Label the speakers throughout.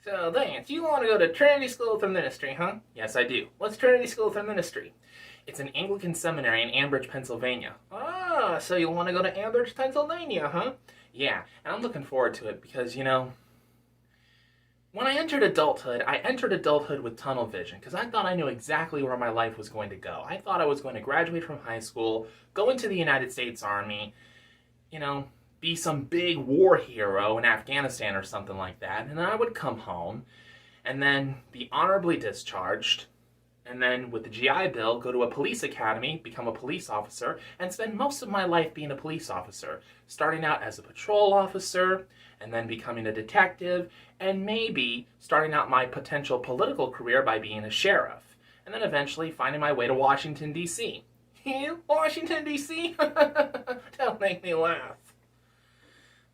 Speaker 1: So, Vance, you want to go to Trinity School for Ministry, huh? Yes, I do. What's Trinity School for Ministry? It's an Anglican seminary in Ambridge, Pennsylvania. Ah, so you want to go to Ambridge, Pennsylvania, huh? Yeah, and I'm looking forward to it because, when I entered adulthood with tunnel vision because I thought I knew exactly where my life was going to go. I thought I was going to graduate from high school, go into the United States Army, you know, be some big war hero in Afghanistan or something like that, and then I would come home and then be honorably discharged, and then with the GI Bill go to a police academy, become a police officer, and spend most of my life being a police officer, starting out as a patrol officer, and then becoming a detective, and maybe starting out my potential political career by being a sheriff, and then eventually finding my way to Washington, D.C. You? Washington, D.C.? Don't make me laugh.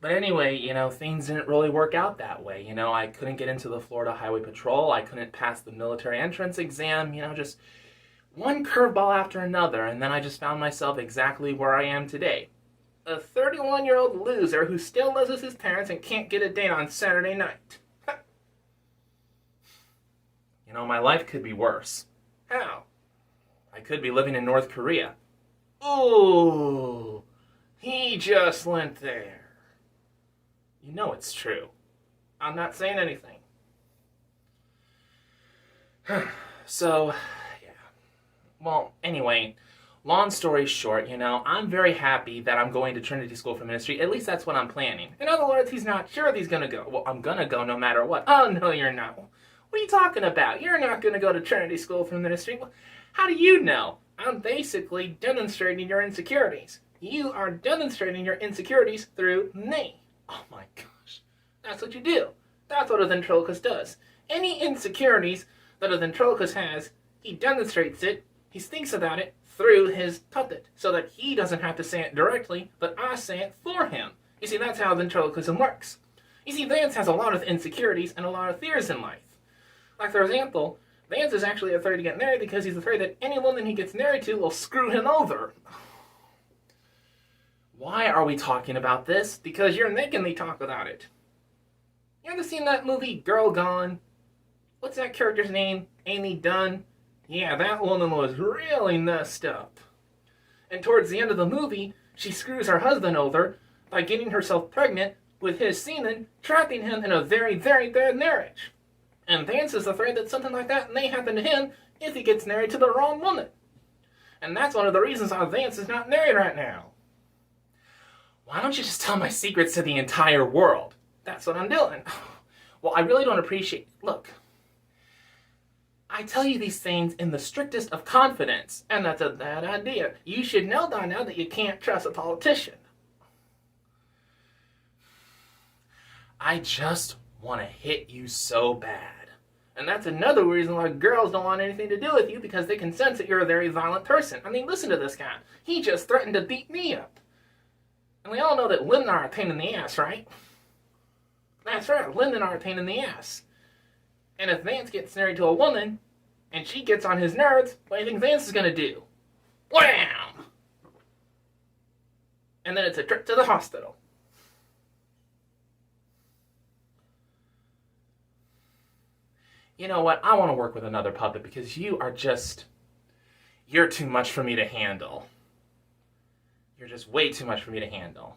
Speaker 1: But anyway, things didn't really work out that way. I couldn't get into the Florida Highway Patrol. I couldn't pass the military entrance exam. Just one curveball after another. And then I just found myself exactly where I am today. A 31-year-old loser who still lives with his parents and can't get a date on Saturday night. My life could be worse. How? I could be living in North Korea. Ooh, he just went there. You know it's true. I'm not saying anything. So, yeah. Well, anyway, long story short, I'm very happy that I'm going to Trinity School for Ministry. At least that's what I'm planning. In other words, he's not sure if he's going to go. Well, I'm going to go no matter what. Oh, no, you're not. What are you talking about? You're not going to go to Trinity School for Ministry. Well, how do you know? I'm basically demonstrating your insecurities. You are demonstrating your insecurities through me. Oh my gosh. That's what you do. That's what a ventriloquist does. Any insecurities that a ventriloquist has, he demonstrates it, he thinks about it through his puppet, so that he doesn't have to say it directly, but I say it for him. You see, that's how ventriloquism works. You see, Vance has a lot of insecurities and a lot of fears in life. Like, for example, Vance is actually afraid to get married because he's afraid that any woman he gets married to will screw him over. Why are we talking about this? Because you're making me talk about it. You ever seen that movie, Girl Gone? What's that character's name? Amy Dunn? Yeah, that woman was really messed up. And towards the end of the movie, she screws her husband over by getting herself pregnant with his semen, trapping him in a very, very bad marriage. And Vance is afraid that something like that may happen to him if he gets married to the wrong woman. And that's one of the reasons why Vance is not married right now. Why don't you just tell my secrets to the entire world? That's what I'm doing. Well, I really don't appreciate... Look, I tell you these things in the strictest of confidence, and that's a bad idea. You should know by now that you can't trust a politician. I just want to hit you so bad. And that's another reason why girls don't want anything to do with you, because they can sense that you're a very violent person. I mean, listen to this guy. He just threatened to beat me up. And we all know that women are a pain in the ass, right? That's right, women are a pain in the ass. And if Vance gets married to a woman, and she gets on his nerves, what do you think Vance is going to do? Wham! And then it's a trip to the hospital. You know what? I want to work with another puppet because you're too much for me to handle. You're just way too much for me to handle.